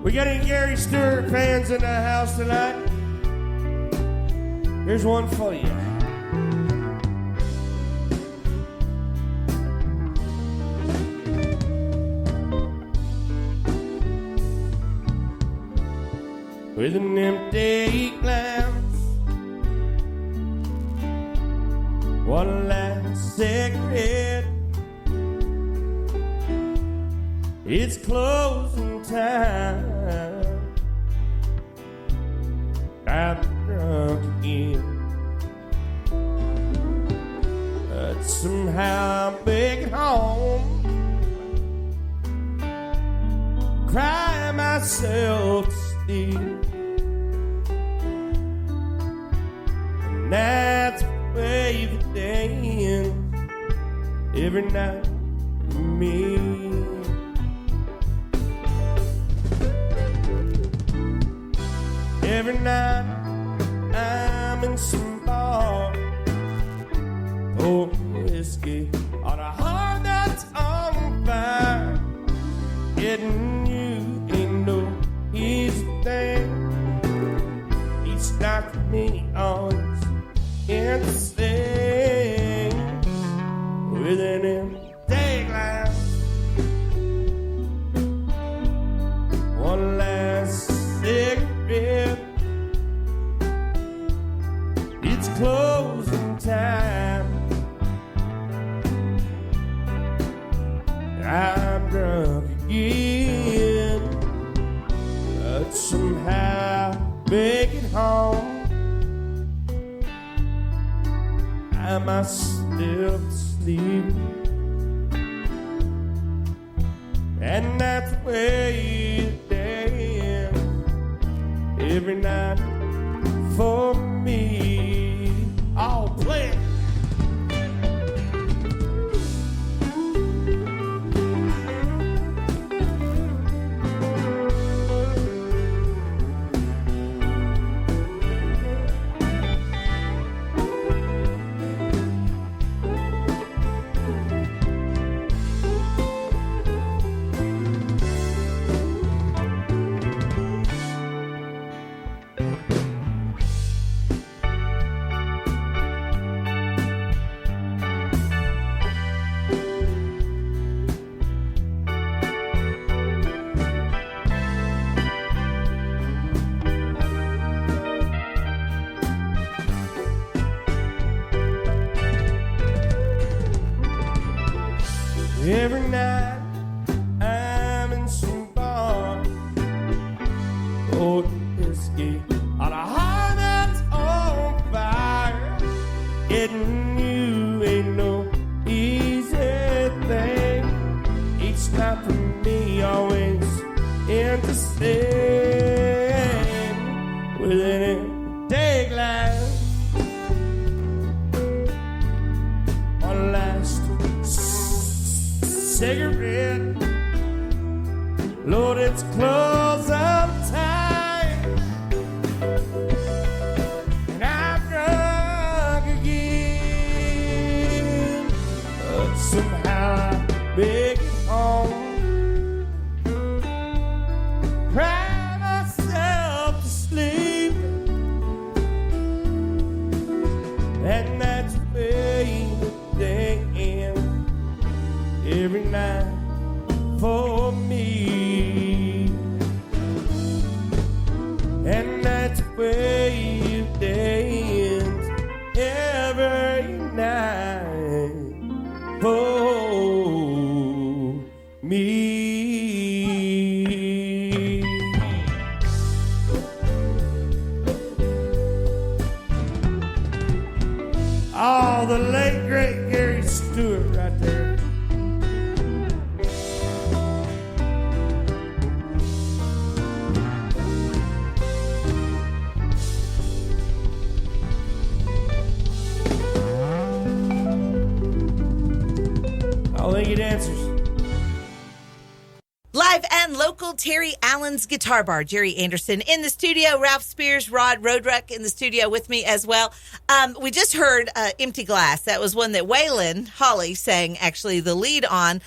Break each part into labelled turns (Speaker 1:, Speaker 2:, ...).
Speaker 1: We got any Gary Stewart fans in the house tonight? Here's one for you. With an empty glass, one last cigarette. It's closing time. I'm drunk again, but somehow I'm back home, crying myself to sleep. And that's the way the day ends every night for me. Every night I'm in some bar, pouring whiskey on a heart that's on fire. Getting you ain't no easy thing. Each night for me always interesting. With an empty glass, one last cigarette. It's closing time. I'm drunk again, but somehow make it home. I myself sleep, and that's the way it ends every night for me. I'll play it. Every night I'm in some bar, pouring whiskey on a heart that's on fire. Getting you ain't no easy thing. Each night for me always interesting. With an empty glass, one last cigarette. Lord, it's close up time, and I'm drunk again, but somehow I make it home, cry myself to sleep, and that's the way the day ends every night for me, and that's the way it ends every night for me. Oh, the late great Gary Stewart right there. I think it answers.
Speaker 2: Live and local, Terry Allen's Guitar Bar. Jerry Anderson in the studio. Ralph Spears, Rod Roadruck in the studio with me as well. We just heard Empty Glass. That was one that Waylon Holly sang, actually, the lead on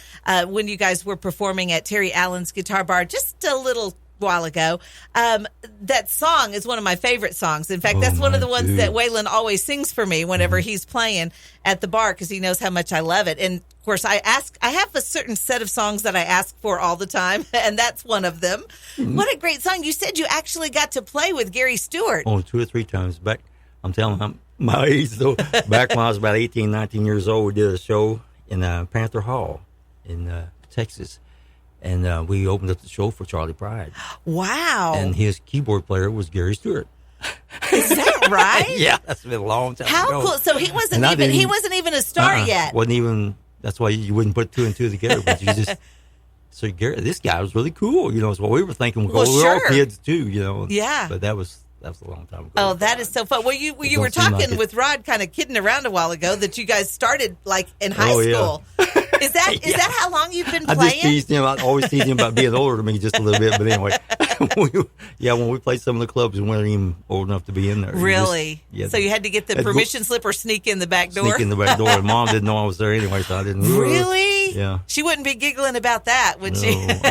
Speaker 2: when you guys were performing at Terry Allen's Guitar Bar just a little while ago. That song is one of my favorite songs. In fact, that's one of the ones that Waylon always sings for me whenever he's playing at the bar because he knows how much I love it. And of course, I have a certain set of songs that I ask for all the time, and that's one of them. What a great song. You said you actually got to play with Gary Stewart.
Speaker 3: Oh, 2 or 3 times back. I'm telling him my age, though. Back when I was about 18, 19 years old, we did a show in Panther Hall in Texas. And we opened up the show for Charlie Pride.
Speaker 2: Wow.
Speaker 3: And his keyboard player was Gary Stewart.
Speaker 2: Is that right?
Speaker 3: Yeah, that's been a long time
Speaker 2: How
Speaker 3: ago.
Speaker 2: cool. So he wasn't even a star yet.
Speaker 3: Wasn't even, that's why you wouldn't put 2 and 2 together. But you just, so Gary, this guy was really cool. You know, it's what we were thinking.
Speaker 2: Well,
Speaker 3: we were all
Speaker 2: sure.
Speaker 3: kids too, you know.
Speaker 2: Yeah.
Speaker 3: But that was a long time ago.
Speaker 2: Oh, that is so fun. Well, you were talking with Rod kind of kidding around a while ago that you guys started like in high school. Is that how long you've been playing?
Speaker 3: I just teased him. I always teased him about being older than me just a little bit. But anyway, when we played some of the clubs, we weren't even old enough to be in there.
Speaker 2: Really? So you had to get the permission slip or sneak in the back door?
Speaker 3: Sneak in the back door. And Mom didn't know I was there anyway, so I didn't.
Speaker 2: Really?
Speaker 3: Yeah.
Speaker 2: She wouldn't be giggling about that, would she?
Speaker 3: I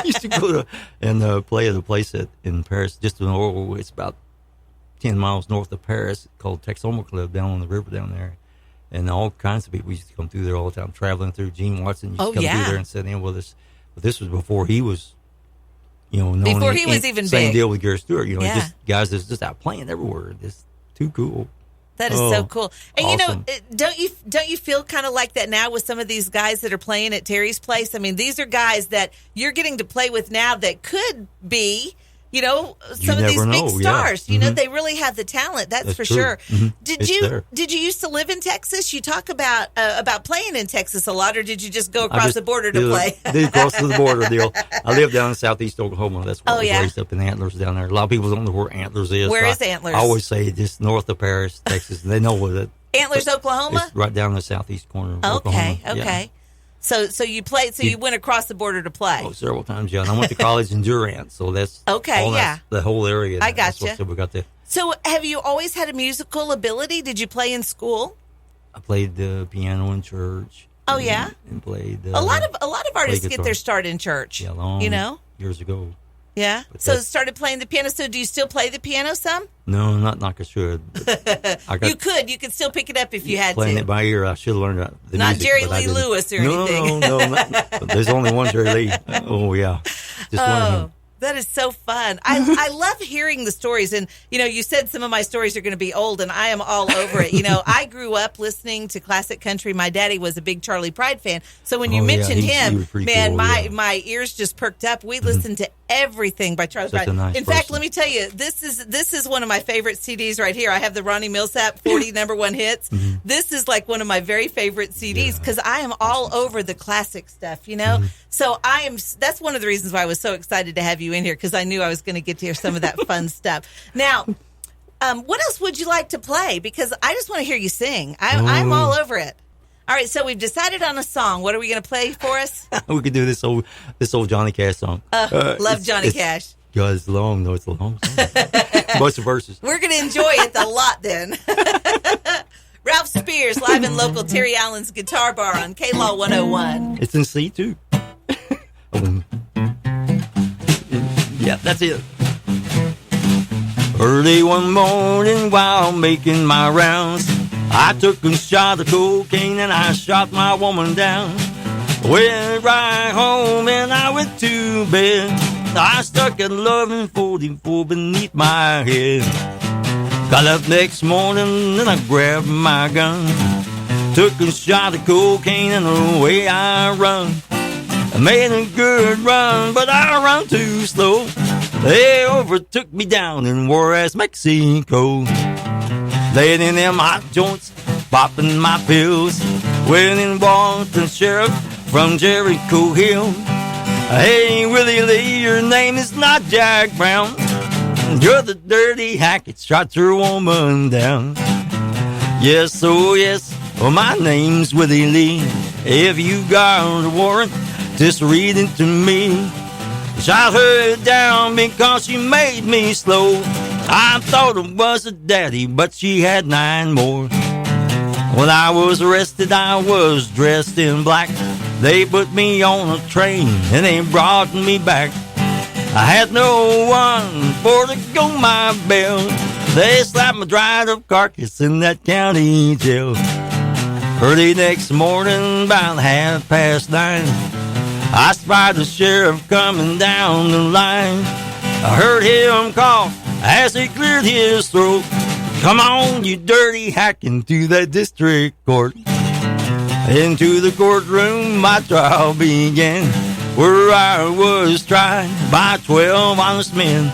Speaker 3: used to go to and play at a place in Paris, just it's about 10 miles north of Paris, called Texoma Club down on the river down there. And all kinds of people used to come through there all the time, traveling through. Gene Watson used to come through there and sit in with us. But this was before he was, known.
Speaker 2: Before he was even
Speaker 3: same
Speaker 2: big.
Speaker 3: Deal with Gary Stewart. Just guys that's just out playing everywhere. It's too cool.
Speaker 2: That is so cool. And
Speaker 3: awesome.
Speaker 2: don't you feel kind of like that now with some of these guys that are playing at Terry's place? I mean, these are guys that you're getting to play with now that could be, some of these big stars.
Speaker 3: Yeah.
Speaker 2: They really have the talent. That's for
Speaker 3: true.
Speaker 2: sure.
Speaker 3: Mm-hmm.
Speaker 2: Did you used to live in Texas? You talk about playing in Texas a lot, or did you just go across the border to play?
Speaker 3: Did cross the border deal. I live down in southeast Oklahoma. That's where I was
Speaker 2: yeah?
Speaker 3: raised up in Antlers down there. A lot of people don't know where Antlers is.
Speaker 2: Where is Antlers?
Speaker 3: I always say just north of Paris, Texas. And they know what it.
Speaker 2: Antlers, Oklahoma.
Speaker 3: It's right down in the southeast corner of Oklahoma.
Speaker 2: Okay.
Speaker 3: Yeah.
Speaker 2: So you played. So you went across the border to play.
Speaker 3: Oh, several times, yeah. And I went to college in Durant, so that's the whole area.
Speaker 2: I gotcha.
Speaker 3: So we got there.
Speaker 2: So have you always had a musical ability? Did you play in school?
Speaker 3: I played the piano in church.
Speaker 2: Oh yeah,
Speaker 3: and played.
Speaker 2: A lot of artists get their start in church.
Speaker 3: Yeah, long years ago.
Speaker 2: Yeah. So started playing the piano. So do you still play the piano some?
Speaker 3: No, not like I should.
Speaker 2: You could still pick it up if you had
Speaker 3: playing
Speaker 2: to.
Speaker 3: It by ear. I should have learned the
Speaker 2: not
Speaker 3: music.
Speaker 2: Jerry Lee Lewis or anything.
Speaker 3: No. There's only one Jerry Lee. Oh yeah, just one of him.
Speaker 2: That is so fun. I love hearing the stories. And, you said some of my stories are going to be old, and I am all over it. I grew up listening to classic country. My daddy was a big Charlie Pride fan. So when you mentioned him, man,
Speaker 3: cool,
Speaker 2: my ears just perked up. We listened to everything by Charlie Pride. In fact, let me tell you, this is one of my favorite CDs right here. I have the Ronnie Millsap 40 number one hits. Mm-hmm. This is like one of my very favorite CDs because I am all over the classic stuff, Mm-hmm. So that's one of the reasons why I was so excited to have you in here, because I knew I was going to get to hear some of that fun stuff. Now, what else would you like to play? Because I just want to hear you sing. I'm all over it. All right, so we've decided on a song. What are we going to play for us?
Speaker 3: We could do this old Johnny Cash song.
Speaker 2: Love Johnny Cash.
Speaker 3: Yeah, it's long. No, it's a long song. Bunch of verses.
Speaker 2: We're going to enjoy it a lot then. Ralph Spears, live and local, Terry Allen's Guitar Bar on K-Law 101.
Speaker 3: It's in C2. Yeah, that's it. Early one morning while making my rounds, I took a shot of cocaine and I shot my woman down. Went right home and I went to bed. I stuck at 11:44 beneath my head. Got up next morning and I grabbed my gun. Took a shot of cocaine and away I run. I made a good run, but I run too slow. They overtook me down in Juarez, Mexico. Laid in them hot joints, popping my pills. Went and walked the sheriff from Jericho Hill. Hey, Willie Lee, your name is not Jack Brown. You're the dirty hack that shot your woman down. Yes, oh yes, well, my name's Willie Lee. If you got a warrant, just read it to me. Shot her down because she made me slow. I thought it was a daddy, but she had 9 more. When I was arrested, I was dressed in black. They put me on a train and they brought me back. I had no one for to go my bail. They slapped my dried up carcass in that county jail. Early next morning, about 9:30, I spied the sheriff coming down the line. I heard him cough as he cleared his throat. Come on, you dirty hack, into that district court. Into the courtroom, my trial began, where I was tried by 12 honest men.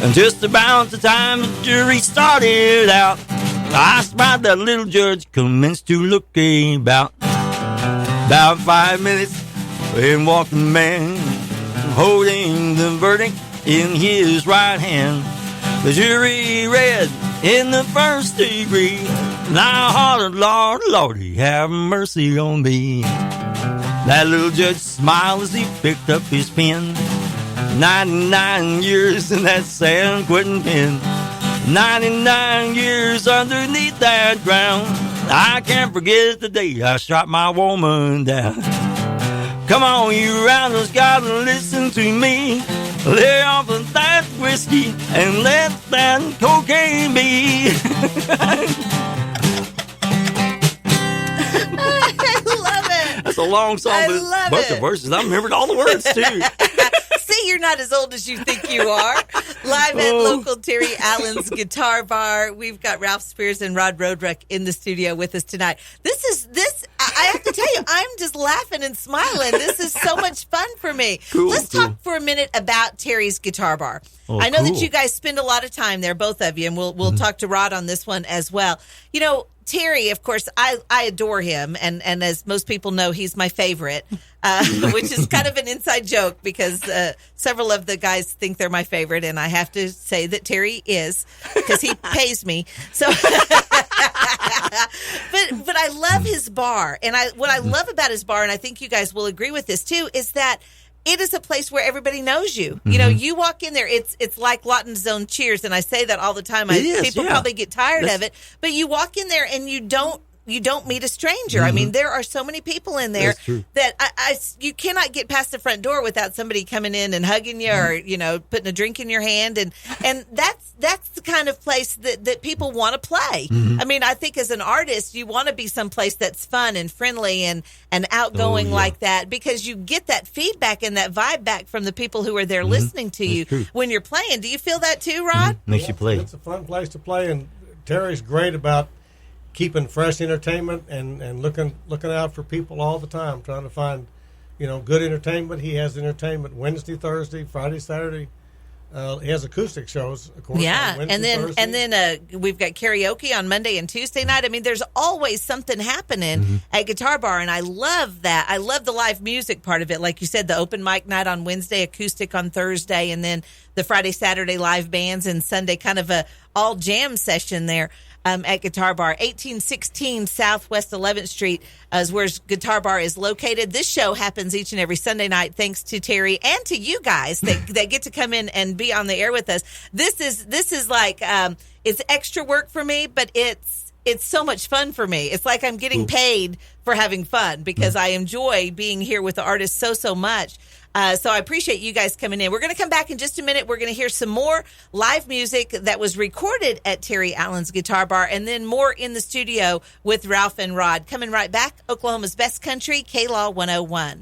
Speaker 3: And just about the time the jury started out, I spied that little judge commenced to look about. About 5 minutes, in walked the man, holding the verdict in his right hand. The jury read in the first degree, and I hollered, Lord, Lordy, have mercy on me. That little judge smiled as he picked up his pen. 99 years in that San Quentin pen. 99 years underneath that ground. I can't forget the day I shot my woman down. Come on, you rounders, gotta listen to me. Lay off of that whiskey and let that cocaine be.
Speaker 2: I love it.
Speaker 3: That's a long song,
Speaker 2: I
Speaker 3: but it's
Speaker 2: love
Speaker 3: a bunch
Speaker 2: it.
Speaker 3: of verses. I remembered all the words, too.
Speaker 2: See, you're not as old as you think you are. Live at local Terry Allen's Guitar Bar. We've got Ralph Spears and Rod Roadruck in the studio with us tonight. I have to tell you, I'm just laughing and smiling. This is so much fun for me.
Speaker 3: Cool,
Speaker 2: Let's talk for a minute about Terry's Guitar Bar. I know that you guys spend a lot of time there, both of you, and we'll talk to Rod on this one as well. You know, Terry, of course, I adore him, and as most people know, he's my favorite, which is kind of an inside joke because several of the guys think they're my favorite, and I have to say that Terry is because he pays me. So, but I love his bar, and what I love about his bar, and I think you guys will agree with this too, is that it is a place where everybody knows you. You know, you walk in there, it's like Lawton's Own Cheers, and I say that all the time. People probably get tired of it, but you walk in there and you don't meet a stranger. I mean, there are so many people in there that you cannot get past the front door without somebody coming in and hugging you or, you know, putting a drink in your hand. And that's the kind of place that people want to play. I mean, I think as an artist, you want to be someplace that's fun and friendly and outgoing like that, because you get that feedback and that vibe back from the people who are there listening to you when you're playing. Do you feel that too, Rod?
Speaker 3: Makes you play.
Speaker 4: It's a fun place to play, and Terry's great about keeping fresh entertainment and looking out for people all the time, trying to find, you know, good entertainment. He has entertainment Wednesday, Thursday, Friday, Saturday. He has acoustic shows, of course.
Speaker 2: Yeah,
Speaker 4: on Wednesday,
Speaker 2: and then we've got karaoke on Monday and Tuesday night. I mean, there's always something happening at Guitar Bar, and I love that. I love the live music part of it. Like you said, the open mic night on Wednesday, acoustic on Thursday, and then the Friday, Saturday live bands, and Sunday kind of a all jam session there. At Guitar Bar, 1816 Southwest 11th Street is where Guitar Bar is located. This show happens each and every Sunday night, thanks to Terry and to you guys that get to come in and be on the air with us. This is like it's extra work for me, but it's so much fun for me. It's like I'm getting paid for having fun because I enjoy being here with the artists so much. So I appreciate you guys coming in. We're going to come back in just a minute. We're going to hear some more live music that was recorded at Terry Allen's Guitar Bar, and then more in the studio with Ralph and Rod. Coming right back, Oklahoma's Best Country, K-Law 101.